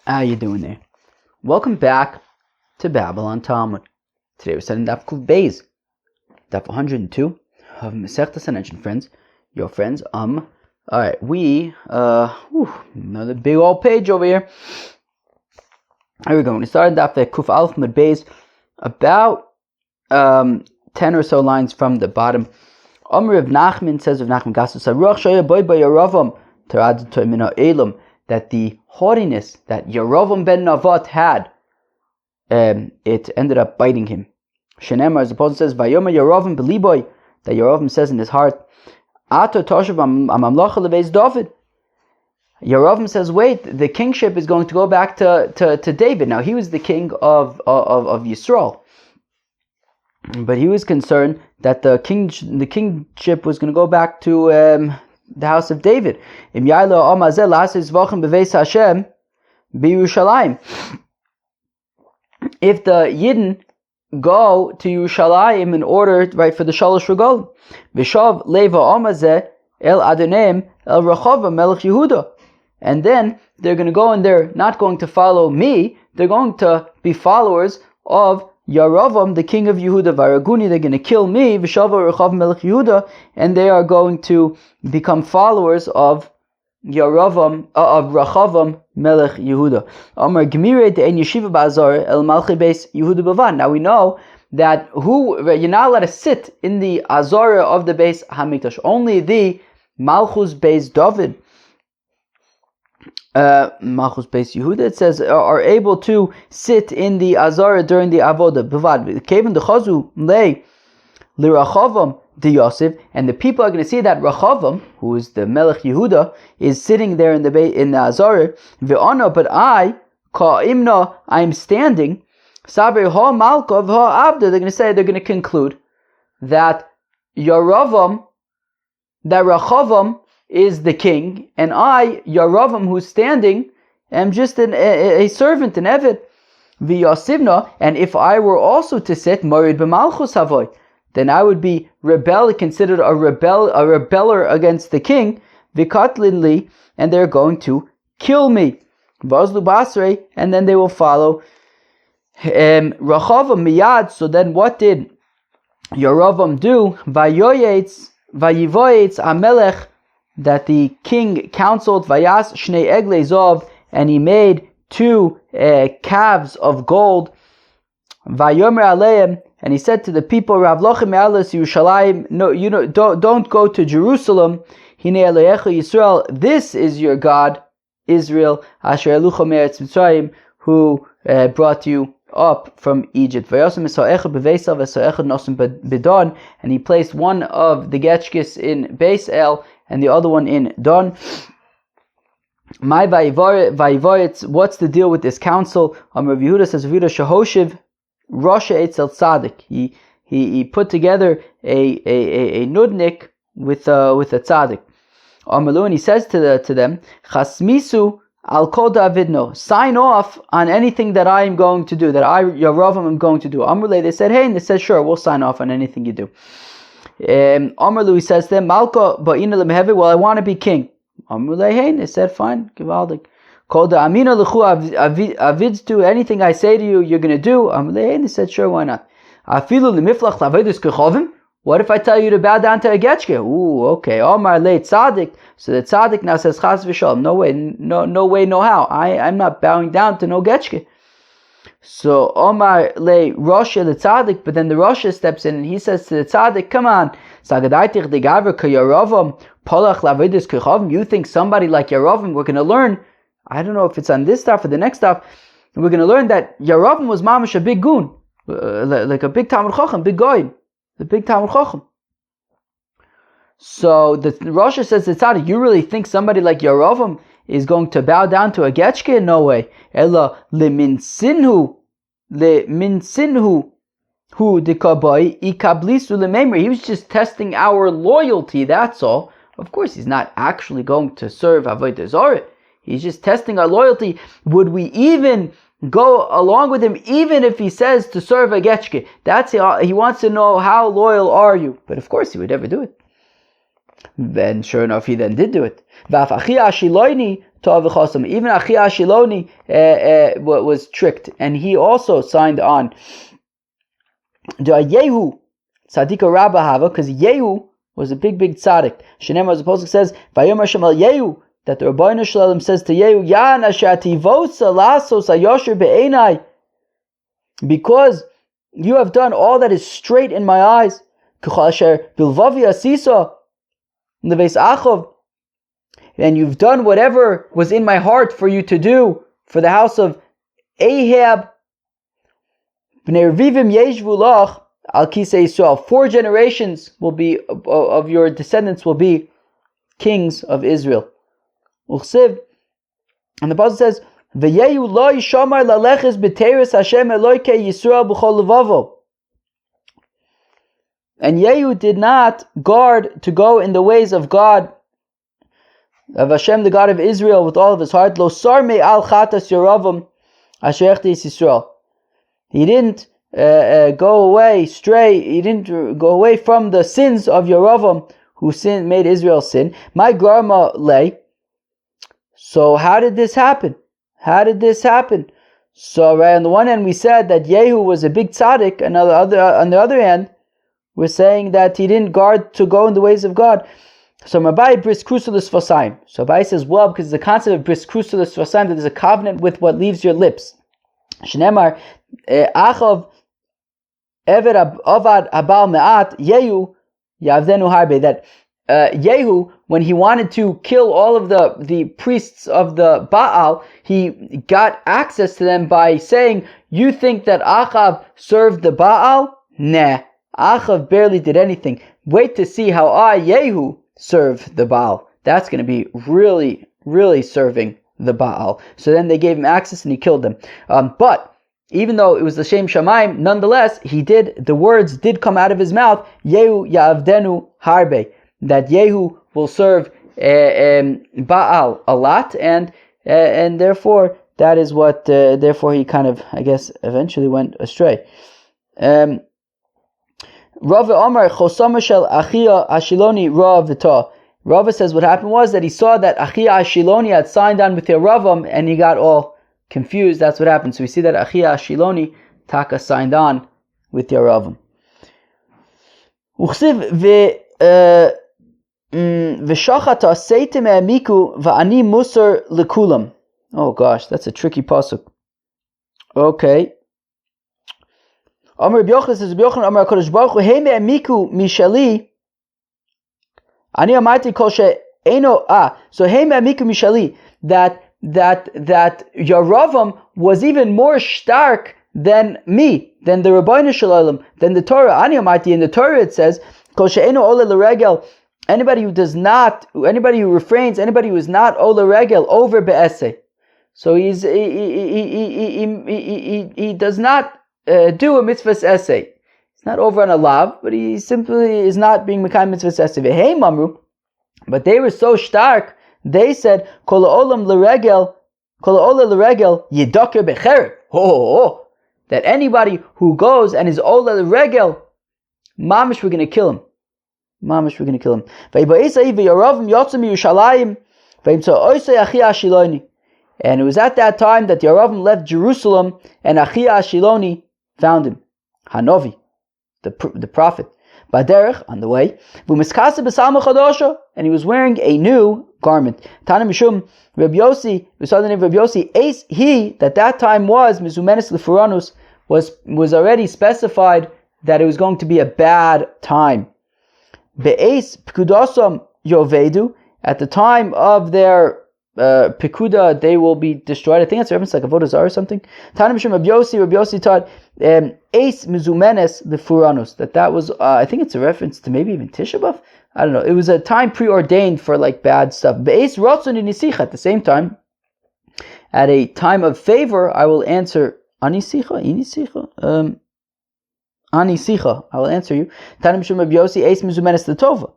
How you doing there? Welcome back to Babylon Talmud. Today we're studying Daf Kuf Beis, Daf 102 of Masechta Sanhedrin, friends. Your friends. Alright, another big old page over here. Here we go. We started Daf Kuf Alf Mud Beis, about 10 or so lines from the bottom. Omer of Nachman says of Nachman Gasus Saruach Shaya Boy Boy Yaravam Tarad Toimino Elam, that the haughtiness that Yerovam ben Navat had, it ended up biting him. Shenemar, as the Apostle says, Vayoma Yerovam beliboy, that Yerovam says in his heart, Ato Toshav Amamlocha leveis David. Yerovam says, wait, the kingship is going to go back to David. Now, he was the king of Yisrael, but he was concerned that the kingship was going to go back to the house of David. If the Yidden go to Yerushalayim in order, right, for the Shalosh Regalim, Vishav Leva Omazeh El Adonim El Rachava Melech Yehuda, and then they're going to go and they're not going to follow me, they're going to be followers of Yaravam, the king of Yehuda. Varaguni, they're going to kill me, V'shava Rechav Melech Yehuda, and they are going to become followers of Yaravam, of Rechavam Melech Yehuda. Amar Gemire de'en yeshiva ba'azar el malchi beis Yehuda b'van. Now we know that you're not allowed to sit in the azara of the Beis Hamikdash. Only the Malchus Beis David, Malchus Beis Yehuda, it says, are able to sit in the Azara during the Avodah. B'vad. Kevin dechazu lei l'Rachavam de Yosef, and the people are going to see that Rachavam, who is the Melech Yehuda, is sitting there in the Azara. Ve'ana, but I ka'imna, I am standing. Saver ha malka v'ha avda. They're going to conclude that Yaravam, that Rachavam is the king, and I, Yaravam, who's standing, am just a servant, an Eved. V'yasivna, and if I were also to sit, Morid b'malchus havoy, then I would be considered a rebeller against the king. V'katlinli, and they're going to kill me. Vazlu basrei, and then they will follow Rachavam miyad. So then what did Yaravam do? Vayivoyetz amelech, that the king counseled, Vayas Shnei Eglei Zov, and he made 2 calves of gold. Vayomer Aleim, and he said to the people, Rav Lochem Me'alas Yerushalayim, no, don't go to Jerusalem. Hine Elohecha Yisrael, this is your God, Israel, Asher Elucha Me'eretz Mitzrayim, who brought you up from Egypt. And he placed one of the Getchkis in Beis El and the other one in Don. My Vayivoretz, what's the deal with this council? Rav Yehuda says, Rav Yehuda Shehoshiv Rosha Eitzel Tzadik. He put together a nudnik with a tzaddik. And he says to them, Chasmisu Al Kol Davidno, sign off on anything that I am going to do, that I, Yaravam, am going to do. Amrulay, they said, hey, and they said, sure, we'll sign off on anything you do. Amrulay, he says to them, Malka Ba'ina Lemeheve, well, I want to be king. Amrulay, hey, and they said, fine, Givaldik. Kol Da'amina Lechu Avidstu, anything I say to you, you're going to do. Amrulay, hey, and they said, sure, why not? Afilu Lemiflach Lavedus Kechovim, what if I tell you to bow down to a getchke? Ooh, okay. Omar le tzaddik. So the tzaddik now says, Chas v'shalom. No way, no how. I'm not bowing down to no getchke. So Omar le Rosha the tzaddik, but then the Rosha steps in and he says to the tzaddik, come on. Sagadaitich de gaver ke Yaravam, polach lavidus kechavim. You think somebody like Yaravam, we're going to learn, I don't know if it's on this stuff or the next stuff, we're going to learn that Yaravam was mamash a big goon, like a big Talmud Chacham, big goy. The big Talmud Chacham. So the Rosh says to Tzaddik, you really think somebody like Yaravam is going to bow down to a getchke? No way. Ella leminsinhu hu dekabai ikablisu lememri. He was just testing our loyalty, that's all. Of course, he's not actually going to serve Avodah Zarah. He's just testing our loyalty. Would we even go along with him, even if he says to serve a getchke? He wants to know, how loyal are you? But of course he would never do it. Then sure enough, he then did do it. Even Achi Ashiloni was tricked, and he also signed on. Yehu Tzadika Rabba Hava, because Yehu was a big tzaddik. Shenemar, as the Pasuk says, Vayomer Shem al Yehu, that the Rabbeinu Shalom says to Yehu, Yan asher tivosa lasos hayosher be'enai, because you have done all that is straight in my eyes. K'chol asher bilvavi asisa leveis Achov, and you've done whatever was in my heart for you to do for the house of Ahab. Bnei Revivim yeshvu lach al kisei Yisrael. 4 generations will be of your descendants will be kings of Israel. Uchsiv, and the Pasuk says, "V'yehu lo yishamar laleches b'teres Hashem Eloikei Yisrael b'chol levavo." And Yehu did not guard to go in the ways of God, of Hashem, the God of Israel, with all of his heart. Lo sarmei al chatas Yeravam asher echtis Yisrael. He didn't go away stray. He didn't go away from the sins of Yeravam, who made Israel sin. My grandma lay. So how did this happen? So right on the one hand we said that Yehu was a big tzaddik, and on the other hand we're saying that he didn't guard to go in the ways of God. So Rabbi bris crucilis vasayim. So Rabbi says, well, because the concept of bris crucilis vasayim, that there's a covenant with what leaves your lips. Shnemar Achav Eved Avad Habal Me'at Yehu Yavdenu Harbe, that Yehu, when he wanted to kill all of the priests of the Baal, he got access to them by saying, you think that Achav served the Baal? Nah, Achav barely did anything. Wait to see how I, Yehu, serve the Baal. That's going to be really, really serving the Baal. So then they gave him access and he killed them. But even though it was the Shem Shamayim, nonetheless, the words did come out of his mouth, Yehu Ya'avdenu Harbe, that Yehu will serve Baal a lot, and therefore that is what, therefore he kind of, I guess, eventually went astray. Rav Omar Chosama Shel Achia Ashiloni Rav V'ta. Rava says what happened was that he saw that Achia Ashiloni had signed on with Yeravam, and he got all confused. That's what happened. So we see that Achia Ashiloni Taka signed on with Yeravam. Uchsiv v'shachata seitim emiku v'ani musar lekulam. Oh gosh, that's a tricky pasuk. Okay. Amar Rabbi Yochanan says, Rabbi Yochanan Amar HaKadosh Baruch Hu Hei me'emiku mishali ani amarti kol she'eno so Hei me'emiku mishali, that Yeravam was even more stark than me, than the Rabbeinu Shalom, than the Torah. Ani amarti, in the Torah it says, kol she'eno ole l'regel, anybody who refrains, anybody who is not ole regel, over be'eseh. So he does not do a mitzvah's essay. He's not over on a lav, but he simply is not being mekayim mitzvah's essay. Hey mamru, but they were so stark. They said, "Kol olam l'regel yidaker becherib." That anybody who goes and is ola l'regel, mamish, we're going to kill him. Mamish, we're going to kill him. And it was at that time that Yeravam left Jerusalem, and Achia Ashiloni found him, Hanovi, the prophet, Baderech, on the way, and he was wearing a new garment. Tana Mishum Rabbi Yossi, we saw the name of Rabbi Yossi, he that time was Mizumenes Lefuranus, was already specified that it was going to be a bad time. Be'ez Pekudosam Yovedu, at the time of their Pekuda, they will be destroyed. I think it's a reference like Avodah Zarah or something. Tanim Shem Rabbi Yossi taught Eis Mizumenes Lefuranus, that was I think it's a reference to maybe even Tisha B'Av. I don't know. It was a time preordained for like bad stuff. Be'ez Ratzon Inisicha, at the same time, at a time of favor, I will answer Anisicha, Inisicha, Anisicha, I will answer you. Tanim Shem Rabbi Yossi Eis Mizumenes Letova.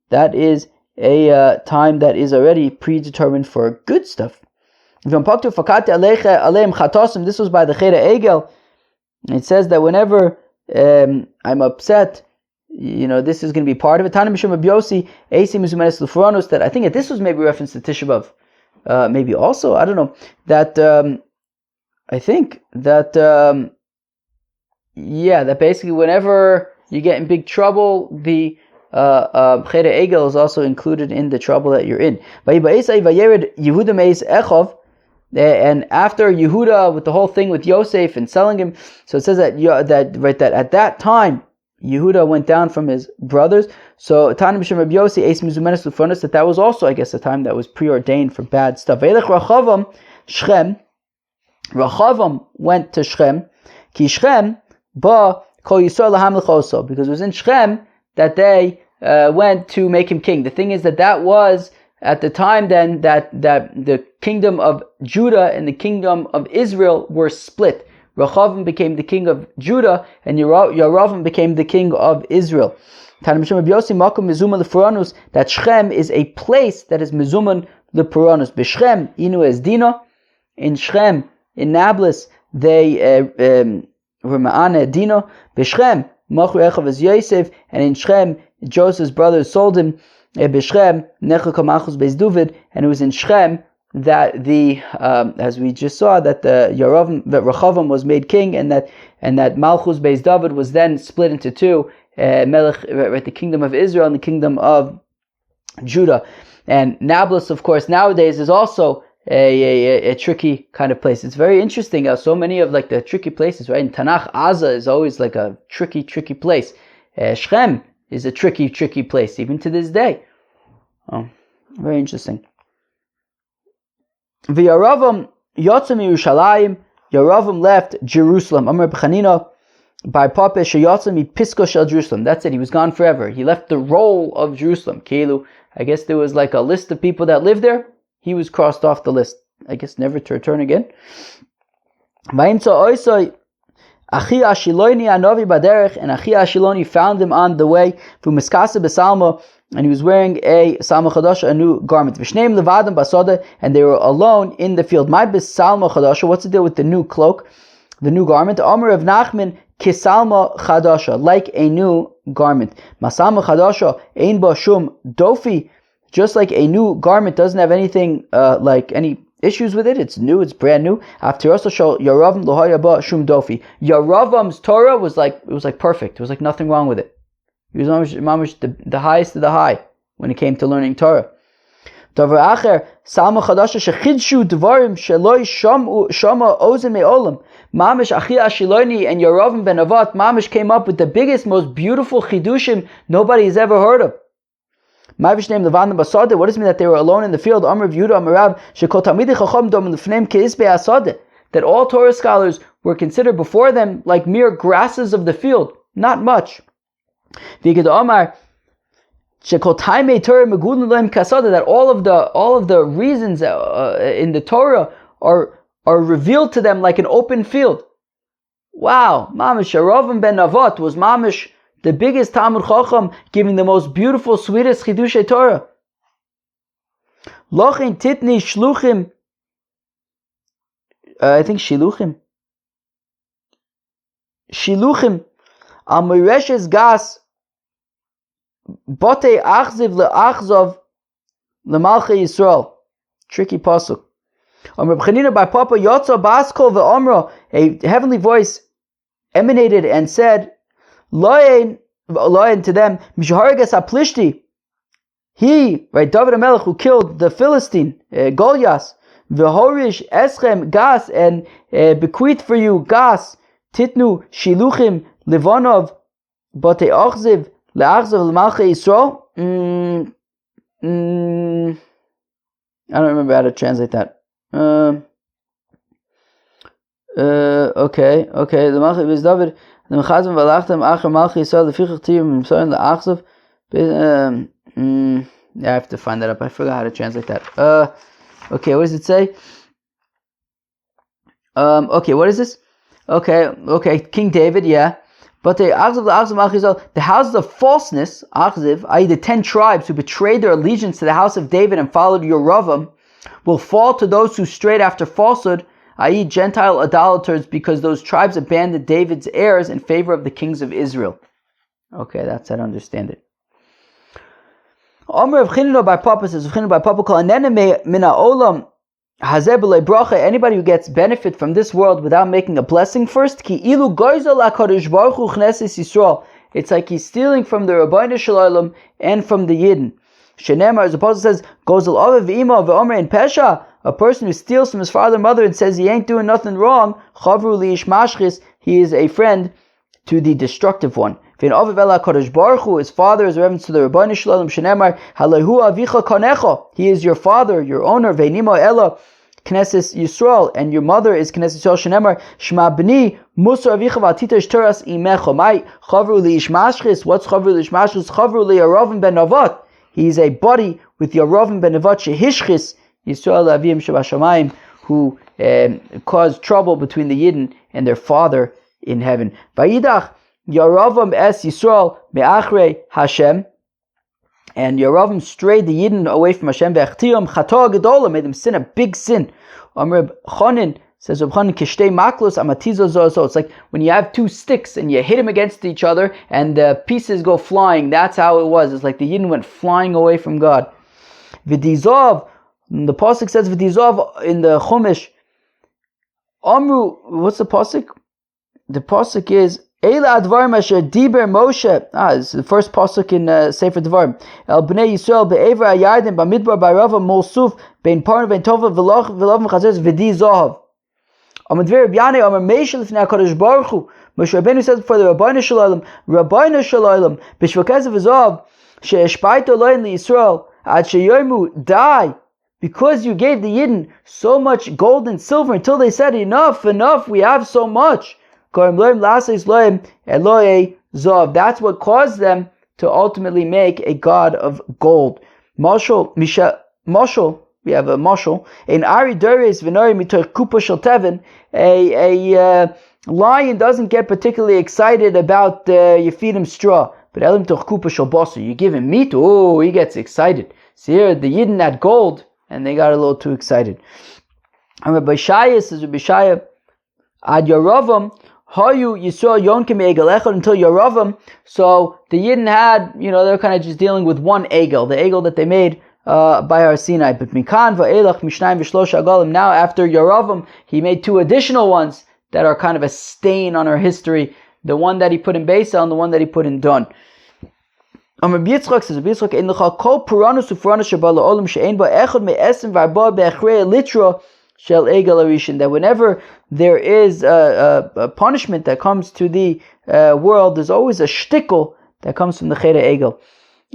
That is a time that is already predetermined for good stuff. This was by the Chera Egel. It says that whenever I'm upset, this is going to be part of it. That I think that this was maybe a reference to Tisha B'Av. maybe also, I don't know, that I think that that basically whenever you get in big trouble, the Cheder Egel is also included in the trouble that you're in. And after Yehuda, with the whole thing with Yosef and selling him, so it says that at that time Yehuda went down from his brothers. So Tanim B'Shem Rabbi Yossi Eis Mizumenes Lufonos, that was also, I guess, a time that was preordained for bad stuff. Ve'elech Rachavam Shechem. Rachavam went to Shechem. Ki Shechem ba Kol Yisrael Laham L'Choso, because it was in Shechem that they went to make him king. The thing is that was at the time then that the kingdom of Judah and the kingdom of Israel were split. Rechavam became the king of Judah, and Yeravam became the king of Israel. That Shechem is a place that is mezuman lepuranus. B'Shechem inu es dina. In Shechem, in Nablus, they were ma'ane dina. B'Shechem machru echav es Yosef, and in Shechem Joseph's brothers sold him. B'Shechem nechel kamachus beis David, and it was in Shechem that the as we just saw, that Rechavam was made king, and that Malchus beis David was then split into two, Melech, the kingdom of Israel and the kingdom of Judah. And Nablus, of course, nowadays is also a tricky kind of place. It's very interesting how so many of like the tricky places, right? In Tanakh, Aza is always like a tricky place. Shechem is a tricky place, even to this day. Oh, very interesting. V'Yeravam yotzim Yerushalayim. Yeravam left Jerusalem. Amar B'Chanina by Papa sheyotzim Pisko shel Jerusalem. That's it. He was gone forever. He left the role of Jerusalem. Keilu, I guess there was like a list of people that lived there. He was crossed off the list. I guess never to return again. Vayimtza oisoi Achi Ashiloni Anovi Baderech, and Achi Ashiloni found him on the way from Miskasa Besalma, and he was wearing a Salma Chadasha, a new garment. Vishneim Levadim Basada, and they were alone in the field. My Besalma Chadasha, what's the deal with the new cloak, the new garment? Omer of Nachman Kisalma Chadasha, like a new garment. Masalma Chadasha Ein Ba Shum Dofi, just like a new garment doesn't have anything like any issues with it. It's new, it's brand new. After also show Yeravam Lohaya Ba Shum Dofi. Yeravam's Torah was like perfect. There was like nothing wrong with it. He was mamish the highest of the high when it came to learning Torah. Davar acher Salma Chadasha shechidshu dvarim sheloi shama ozen me'olam. Mamish Achi Ashiloni and Yeravam ben Avat, mamish came up with the biggest, most beautiful chidushim nobody has ever heard of. What does it mean that they were alone in the field? That all Torah scholars were considered before them like mere grasses of the field, not much. That all of the reasons in the Torah are revealed to them like an open field. Wow, Mamish Yeravam ben Avat was mamish the biggest Talmud Chacham, giving the most beautiful, sweetest Chidushay Torah. Lochin titni shluchim. I think shiluchim. Shiluchim. Al mireshes gas. Bote achziv leachzov lemalchei Yisrael. Tricky pasuk. Reb Chanina by Papa Yotza Baskol ve'omra. A heavenly voice emanated and said, Loyin to them, Mishaharigas Aplishti. He, right, David HaMelech, who killed the Philistine, Goliath, V'horish Eschem Gas, and bequeath for you Gas, Titnu Shiluchim Livonov, Bate Ochziv Le'achzav L'malchei Yisrael. I don't remember how to translate that. Okay. The Malchei is David. I have to find that up. I forgot how to translate that. Okay, what does it say? Okay, what is this? Okay, King David, yeah. But the houses of falseness, i.e. the 10 tribes who betrayed their allegiance to the house of David and followed Yeravam, will fall to those who strayed after falsehood, i.e. Gentile idolaters, because those tribes abandoned David's heirs in favor of the kings of Israel. Okay, that's how to understand it. Omer of Chinino by Papa says, Chinino by Papa called Anene mina olam Anybody who gets benefit from this world without making a blessing first, it's like he's stealing from the Rabbeinu Shalom and from the Yidden. Shenemar, as the apostle says, a person who steals from his father and mother and says he ain't doing nothing wrong, he is a friend to the destructive one. His father is a reference to the Rabbeinu Shalom. Shenemar, he is your father, your owner. Knesset Yisrael, and your mother is Knesset Yisrael. Shenemar, Shema b'ni, Musar avicha v'atitesh teras imecha. My chavru li'ishmashchis. What's chavru li'ishmashchis? Chavru li'aravim ben Navat. He is a buddy with Yaravim ben Navat shehishchis Yisrael avim shabashamayim, who caused trouble between the Yidden and their father in heaven. Vayidach Yaravim es Yisrael me'achrei Hashem. And Yaravim strayed the Yidden away from Hashem. Ve'achtiram chata gedola, made them sin, a big sin. Amr Chanin says, Reb Chanin kishtei maklos amatizo zozo. It's like when you have two sticks and you hit them against each other and the pieces go flying. That's how it was. It's like the Yidden went flying away from God. V'dizov, the pasuk says v'dizov in the Chumash. Amru, what's the pasuk? The pasuk is Eila advarim asher diber Moshe. It's the first pasuk in Sefer Devarim. El bnei Yisrael be'ever hayarden b'midbar b'rava molsuf bein parna bein tova v'lovim chazers v'di zohav. Amadver Rabbi Yanai Amar Meishel Lifnei HaKadosh Baruch Hu. Moshe Rabbeinu says for the Rabbeinu Shalom b'shvakez v'zohav she'eshpaito loyin liYisrael ad sheyomu die, because you gave the Yidden so much gold and silver until they said enough, we have so much. That's what caused them to ultimately make a god of gold. Mashal, we have a mashal. In Ari Doris Venori Mitor Kupa Shel Tevin, a lion doesn't get particularly excited about you feed him straw. But Elim Toch Kupa Shel Basar, you give him meat, oh, he gets excited. See here, the Yidden had gold, and they got a little too excited. And Rabbi Shaya says, Rabbi Shaya, Ad Yaravam, Hayu Yisrael Yonkim Egel Echad, until Yaravam. So the Yidden had, they're kind of just dealing with one Egel, the Egel that they made by Har Sinai. But Mikan Va'elach Mishnayim V'shlosh Agalim. Now after Yaravam, he made two additional ones that are kind of a stain on our history. The one that he put in Beisel and the one that he put in Don. Rabbi Yitzchak says, Rabbi Yitzchak, in the Kol Puranus Ufranus Shabala Olam She'ein Ba Echad Me'esim V'arba Be'echrei Litra Shel Egel Arishin, that whenever there is a punishment that comes to the world, there's always a shtickle that comes from the Cheder Egel.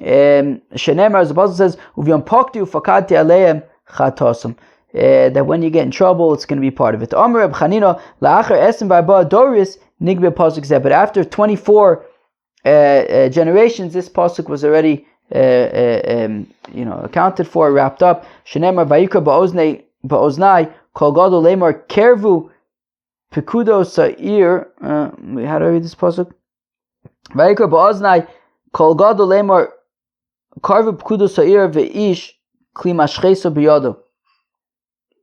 Shenemar, as the Apostle says, Uv'yom Pokti Ufakati Aleim Chatasum, that when you get in trouble, it's going to be part of it. Amar Reb Chanina, La'achar Esim V'arba Doris Nigbe Pasuk Zeh, but after 24 generations, this pasuk was already accounted for, wrapped up. Shenemar Vayikra Ba'oznai Kol Gadol Lemar Kervu Pekudo Sa'ir. How do I read this pasuk? Vayikra Ba'oznai Kol Gadol Lemar Karvu Pekudo Sa'ir Ve'ish Kli Mashcheso B'yado.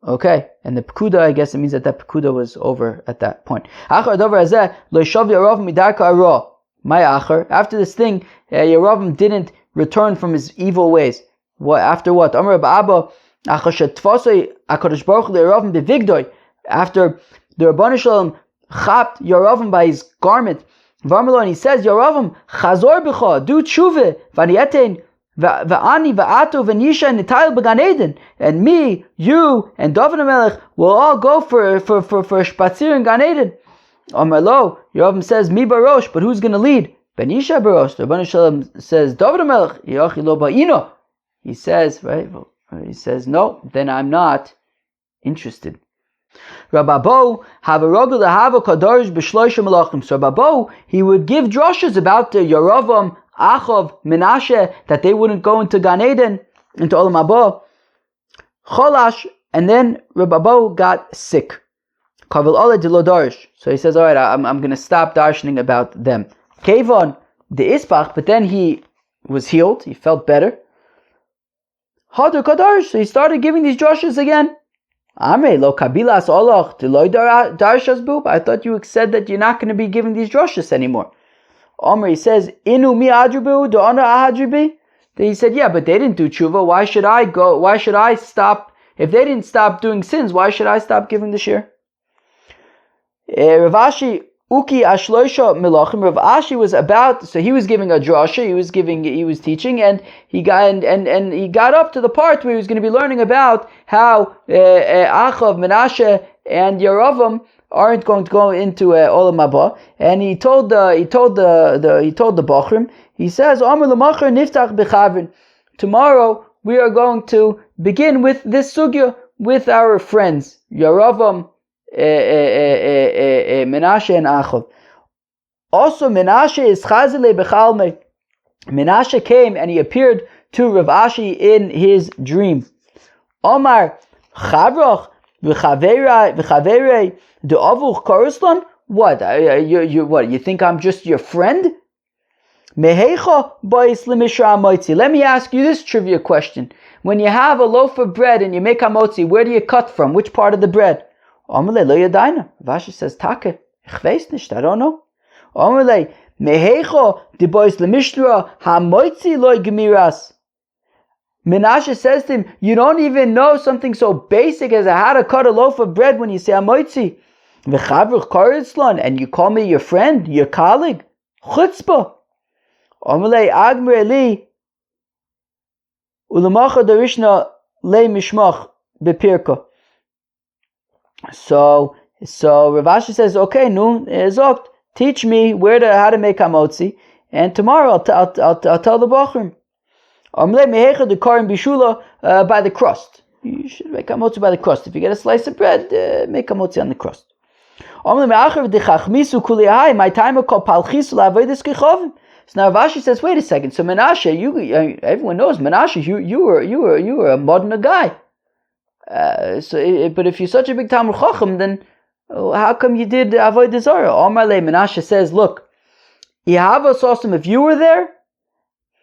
Okay, and the Pekuda, I guess it means that Pekuda was over at that point. Achar Dover Hazeh Lo Yishav Yarav Midarka Ara. My Achar, after this thing, Yaravim didn't return from his evil ways. What after what? Amar Ba'aba Achar Shetvasei HaKadosh Baruch Hu Yaravim Bevigdoi. After the Rabbeinu Shalom chapped Yaravim by his garment, Varmalon, he says, Yaravim Chazor B'cha, do tshuve, V'aniyetein V'ani V'ato V'nisha Nitayil B'Gan Eden, and me, you, and David HaMelech will all go for Shpatzir in Gan Eden. Amar Lo, Yaravim says, Mi Barosh, but who's going to lead? Benisha Barosh. The Rabbeinu Shalom says, David HaMelech, Yachi Lo Ba'ino. He says, right? He says, no, then I'm not interested. Rababo have a rogel hava kadarish b'shloisha malachim. So Rababo, he would give drushes about the Yaravam, Achav, Menashe, that they wouldn't go into Gan Eden, into Olam Haba. Cholash, and then Rababo got sick. Kavel Ola Dilo Darish. So he says, all right, I'm going to stop darshaning about them. Kevon the Isbach, but then he was healed. He felt better. Hadur Kadarish. So he started giving these drushes again. Amre lo kabilas olach deloy darshas bub. I thought you said that you're not going to be giving these drushes anymore. Amre, he says, Inu mi adribu do ana ahadribi. Then he said, yeah, but they didn't do tshuva. Why should I go? Why should I stop If they didn't stop doing sins, why should I stop giving the shir? Rav Ashi Uki Ashloisha Melachim. Rav Ashi was about, so he was giving a drasha, he was teaching, and he got up to the part where he was going to be learning about how Achav, Menashe, and Yeravam aren't going to go into Olam Haba, and he told the Bachrim, he says, Amar l'machar niftach b'chavrin. Tomorrow we are going to begin with this sugya with our friends, Yeravam, Menashe and Achav. Also, Menashe is chazile b'chalmei. Menashe came and he appeared to Rav Ashi in his dream. Omar Chavrach v'chaverei de'avuch koroslan. What? You think I'm just your friend? Mehecha ba'is l'mishra hamotzi. Let me ask you this trivia question. When you have a loaf of bread and you make hamotzi, where do you cut from? Which part of the bread? Amalei lo yadayna. Rashi says, Take, ich weiß nicht, I don't know. Amalei, mehecha di ba'is l'mishra hamotzi lo gemiras. Menashe says to him, you don't even know something so basic as how to cut a loaf of bread when you say hamotzi. V'chavruch koritzlan, and you call me your friend, your colleague. Chutzpah. Amalei agmer li ulamacha darishna le mishmach bepirka. So Rav Ashi says, okay, Zokt, teach me how to make hamotzi, and tomorrow I'll tell the bachrim. Amalei mehecha de karim bishula, by the crust. You should make hamotzi by the crust. If you get a slice of bread, make hamotzi on the crust. Amalei me'achav de chachmisu kuliyahai, my time called palchisu la'avodas kechavim. So now Rav Ashi says, wait a second. So Menashe, everyone knows Menashe. You were a modern guy. But if you're such a big Talmud Chacham, then how come you did avodah zarah? Omar le Menashe says, look, Yehavos Osam, if you were there,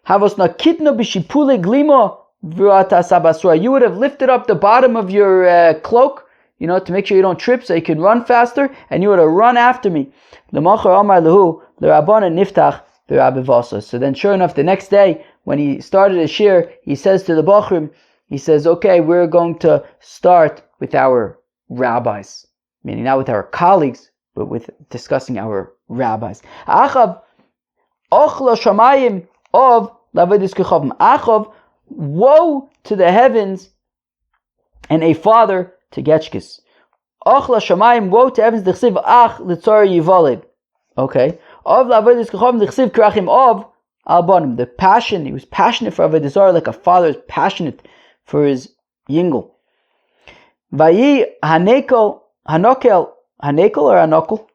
Havos na kitno b'shipule glimo v'rata sabasura. You would have lifted up the bottom of your cloak, to make sure you don't trip, so you can run faster, and you would have run after me. L'machar Omar lehu l'rabbanan niftach. So then sure enough, the next day, when he started his shir, he says to the Bachrim, he says, okay, we're going to start with our rabbis. Meaning not with our colleagues, but with discussing our rabbis. Achav, ochla shamayim of lavodas kechavim. Achav, woe to the heavens, and a father to Getchkis. Ochla shamayim, woe to heavens, d'chsiv ach l'tzor yivalid. Okay. Of lavodas kechavim d'chsiv krachim of albanim. The passion, he was passionate for avodah zarah like a father is passionate for his yingel. Vayi hanekel or hanokel?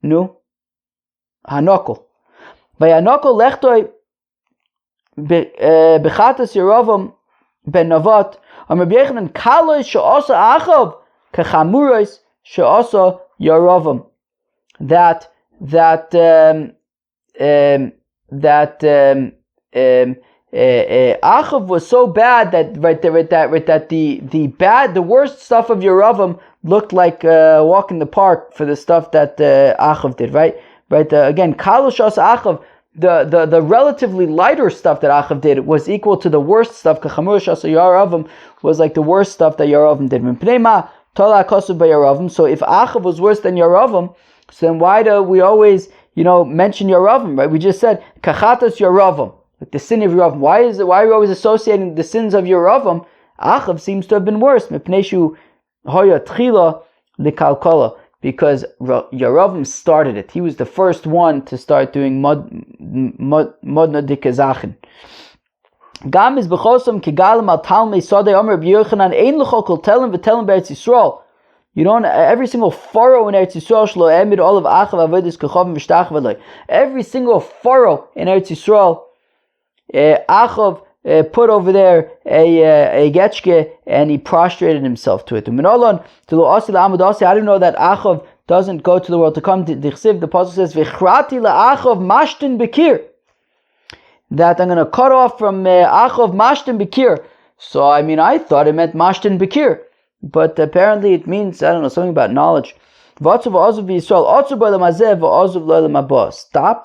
No. Hanokel. Vayanokel lechtoi bechatas Yeravam ben Navat. Am Rabbi Yechanan kaloi she'asa Achav kechamuros she'asa Yeravam. That Achav was so bad that the worst stuff of Yeravam looked like a walk in the park for the stuff that Achav did, right? Again, Kalosh Asa Achav, the relatively lighter stuff that Achav did was equal to the worst stuff. Kachamurosh Asa Yeravam was like the worst stuff that Yeravam did. So if Achav was worse than Yeravam, so then why do we always, mention Yeravam, right? We just said Kachatas Yeravam. Like the sin of Yeravam. Why are we always associating the sins of Yeravam? Achav seems to have been worse. Because Yeravam started it. He was the first one to start doing modna dikazachin. Gam is b'chosam kigalim al talmei sadei Omer Rabbi Yochanan ein l'chol kol telem v'telem be'Eretz Yisrael. Every single furrow in Eretz Yisrael shlo emid all of Achav avodas kechavim v'shtach v'loi. Every single furrow in Eretz Yisrael, Achav put over there a getchke and he prostrated himself to it. I didn't know that Achav doesn't go to the world to come. The Pasuk says, "V'chrati la'Achav mashtin bekir." That I'm going to cut off from Achav mashtin bekir. So I thought it meant mashtin bekir, but apparently it means something about knowledge. Stopped,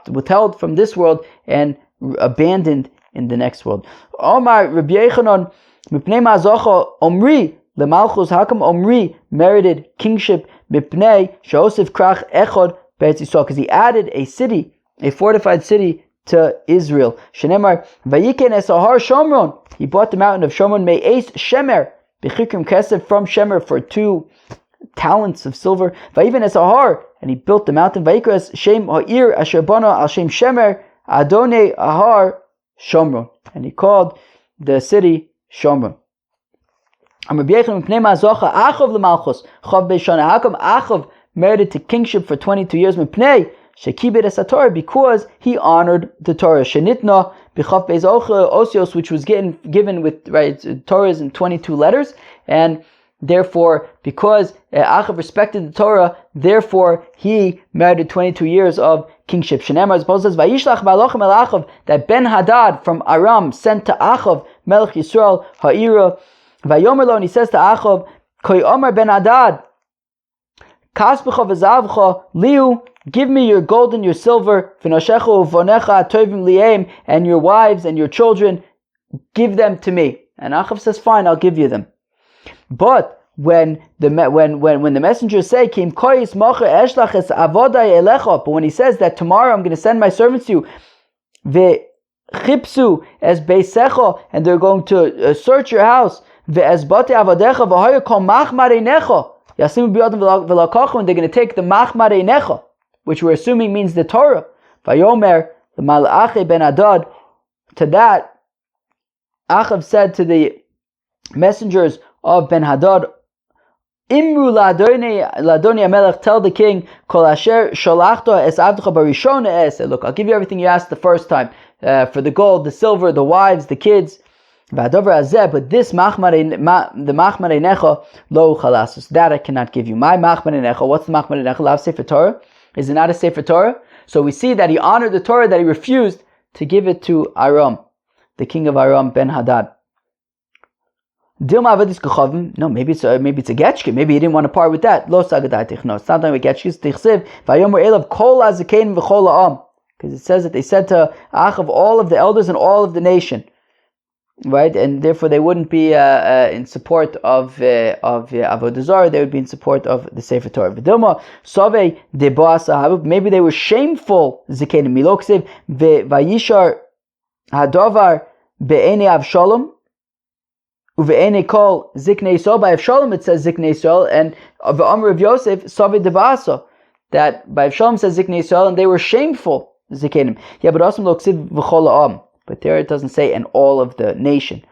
withheld from this world and abandoned in the next world. Omar Rabbi Yechanan Mipnei Mazocha Omri Lemalchus. How come Omri merited kingship? Mipnei Shosef Krach Echod Beretz Yisrael, because he added a city, a fortified city to Israel. Shenemar Vayiken Esahar Shomron. He bought the mountain of Shomron Me'es Shemer Bechikrim Kesef from Shemer for 2 talents of silver. Vayiven Esahar, and he built the mountain. Vayikras Shem Ha'ir Asher Bana Al Shem Shemer Adonai Ahar Shomron, and he called the city Shomron. How come Achav merited to kingship for 22 years? Because he honored the Torah. Shenitna b'chav beis osios, which was given with, right, Torahs in 22 letters, and therefore, because Achav respected the Torah, therefore he merited 22 years of kingship. Shenemar, as Paul says, Vayishlach ba'alochem el Achav, that Ben Hadad from Aram sent to Achav, Melech Yisrael, Ha'ira, Vayomer lo, and he says to Achav, Koi Omer Ben Hadad, Kasbecha v'zavcha liu, give me your gold and your silver, v'noshecha u'vonecha tovim li'em, and your wives and your children, give them to me. And Achav says, fine, I'll give you them. But when the messengers say, Kim kois mocher eshlach es avodai elecha, but when he says that tomorrow I'm going to send my servants to you, ve'chipsu es beisecha, and they're going to search your house, ve'es bate avodecha v'hoya kol machmarei necha, yasim b'yodim v'lakachu, and they're going to take the machmarei necha, which we're assuming means the Torah. Vayomer the malachi ben Hadad, to that Achav said to the messengers of Ben Hadad, Imru ladoni amelech, tell the king, kol asher sholachto es avdecha barishona es. Look, I'll give you everything you asked the first time, for the gold, the silver, the wives, the kids. V'adover azeh, but this the machmarei necha lo chalasus, that I cannot give you. My machmarei necha, what's the machmarei necha? Lav sefer Torah? Is it not a sefer Torah? So we see that he honored the Torah, that he refused to give it to Aram, the king of Aram, Ben Hadad. No, maybe it's a getchke. Maybe he didn't want to part with that. Lo sagadai. No, it's not like a getchke. Tichsev vayomer elav kol hazikein v'chol ha'am, because it says that they said to Achav, all of the elders and all of the nation, right? And therefore they wouldn't be in support of Avodah Zarah. They would be in support of the Sefer Torah. V'dilma sove deboas ahavu. Maybe they were shameful. Zikein miloksev vayishar hadovar be'enei Avshalom. Uve'ene kol ziknei Yisrael. By Avshalom it says ziknei Yisrael, and of the Amr of Yosef savi debasa, that by Avshalom says ziknei Yisrael, and they were shameful zikenim. Yeah, but also loksiv v'chol ha'am. But there it doesn't say and all of the nation.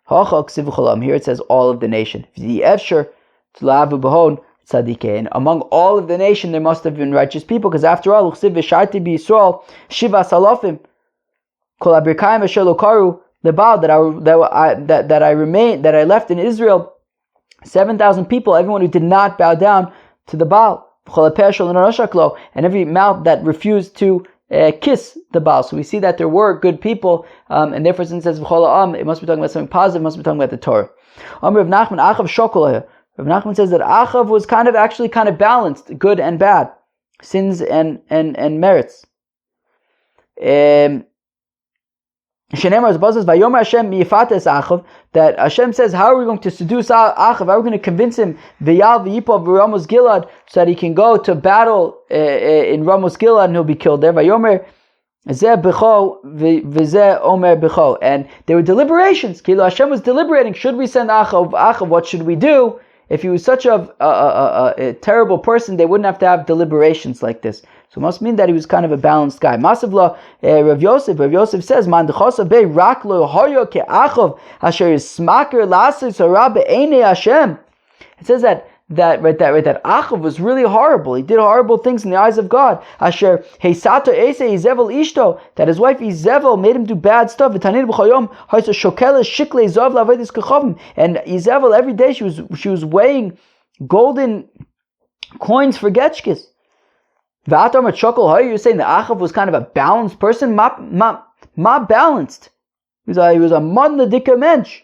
Hacha ksiv v'chol ha'am. Here it says all of the nation. The efsher t'la'avu b'hon tzadikein. Among all of the nation there must have been righteous people, because after all, uksiv v'sharti b'Yisrael shiva salafim kol abirkayim asher lo karu Lebal, that I left in Israel 7,000 people, everyone who did not bow down to the Baal, and every mouth that refused to kiss the Baal. So we see that there were good people, and therefore since it says it must be talking about something positive, it must be talking about the Torah. Rav Nachman says that Achav was kind of balanced, good and bad, sins and merits. Shenemar, as says, Vayomer Hashem miyifates Achav, that Hashem says, how are we going to seduce Achav? How are we going to convince him v'yal v'yipov v'Ramos Gilad, so that he can go to battle in Ramos Gilad and he'll be killed there? Vayomer zeh b'cho v'zeh omer b'cho, and there were deliberations. Kilo Hashem was deliberating. Should we send Achav? Achav, what should we do? If he was such a terrible person, they wouldn't have to have deliberations like this. So it must mean that he was kind of a balanced guy. Masavla Rav Yosef says, Man dechosa be rak lo hoyo ke Achav asher yismaker lasis hara be'enei Hashem. It says that Achav was really horrible. He did horrible things in the eyes of God. Asher heisato ese Izevel ishto, that his wife Izevel made him do bad stuff. V'tanir b'chayom haisa shokele shikle zav lavedis kechavim. And Izevel, every day she was weighing golden coins for getchkis. V'atam at shokol hay. You're saying that Achav was kind of a balanced person? Ma balanced. He was a madladika mensch.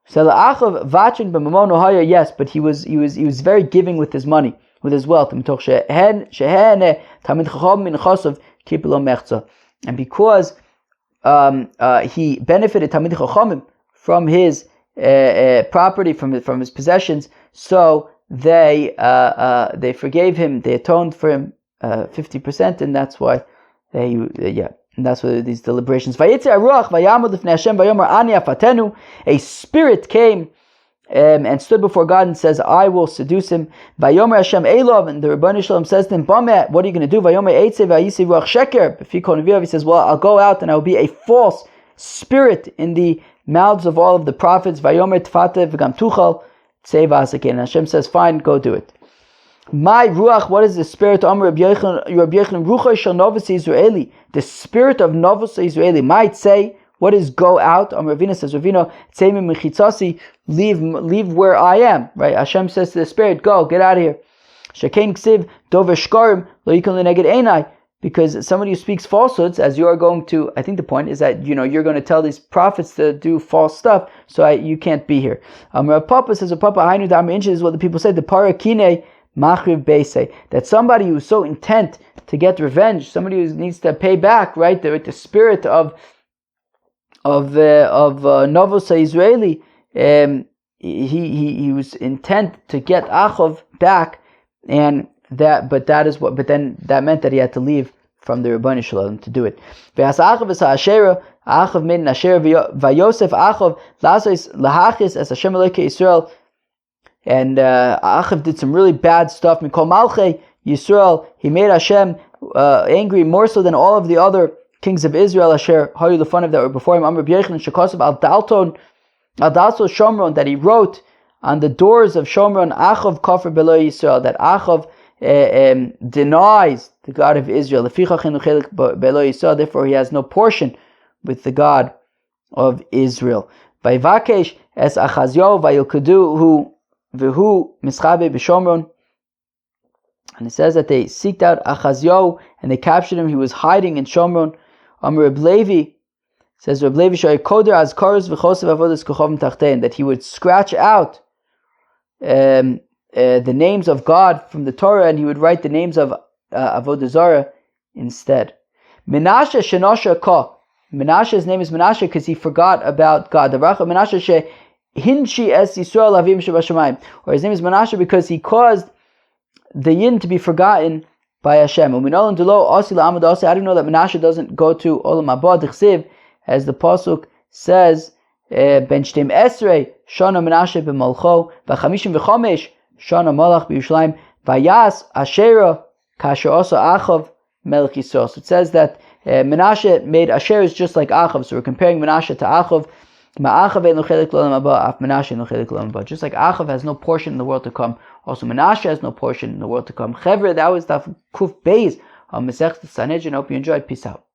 Yes, but he was very giving with his money, with his wealth. And because he benefited Talmid Chachamim from his property from his possessions, so they forgave him, they atoned for him 50%, and that's why and that's why these deliberations. A spirit came and stood before God and says, I will seduce him. Vayomer Hashem Elov, and the Rebbeinu Shalom says to him, what are you going to do? Vayomer Eitze vayisi ruach sheker. He says, well, I'll go out and I will be a false spirit in the mouths of all of the prophets. Vayomer tfate v'gam tuchal tzeva again. And Hashem says, fine, go do it. My ruach, what is the spirit? Amar Rabbi Yochanan, ruach shel novus Israeli, the spirit of novus Israeli might say, what is go out? Ravina says, Ravina, leave where I am. Right? Hashem says to the spirit, go, get out of here. Shekain ksiv dover shkarim lo yikon leneged einai. Because somebody who speaks falsehoods, as you are going to, I think the point is that you're going to tell these prophets to do false stuff, so you can't be here. Rav Papa says, Papa Hainu Da'amar Inch is what the people say, the parakine machriv beisei, that somebody who's so intent to get revenge, somebody who needs to pay back, right? The spirit of Novos Israeli, he was intent to get Achav back, and that meant that he had to leave from the Rebbeinu Shalom to do it. Achav made an Asherah vayosef Achav lasos lahachis as Hashem Elokei Yisrael, and Achav did some really bad stuff. Mikol Malchei Yisrael, he made Hashem angry more so than all of the other kings of Israel, Asher Hayu Lefonav, that were before him. Amar Rabbi Yochanan Shekosav al Dalton Shomron, that he wrote on the doors of Shomron, Achav Kafir Belo Yisrael, that Achav denies the God of Israel. Therefore, he has no portion with the God of Israel. Vayvakesh es Achazio vayilkudu v'hu mischabe b'Shomron. And it says that they seeked out Achazio and they captured him. He was hiding in Shomron. Amar Reb Levi says, Reb Levi shoy koder az karos v'chosav avodas kochavim tachtein, that he would scratch out the names of God from the Torah, and he would write the names of Avodah Zarah instead. Menashe shenosha ka. Menashe's name is Menashe because he forgot about God. The Racha Menashe she hinchi es Yisrael avim shebashamayim. Or his name is Menashe because he caused the yin to be forgotten by Hashem. How do you know that Menashe doesn't go to Olam Haba? D'chsiv, as the pasuk says, Ben shtem esrei shana Menashe b'malcho v'chamishim v'chomesh shana malach b'Yushalayim vayas Asherah kasher also Achav melech Yisrael. So it says that Menashe made Asherahs just like Achav. So we're comparing Menashe to Achav. Just like Achav has no portion in the world to come, also Menashe has no portion in the world to come. Chevre, that was Daf Kuf Beis on Masechet Sanhedrin. I hope you enjoyed. Peace out.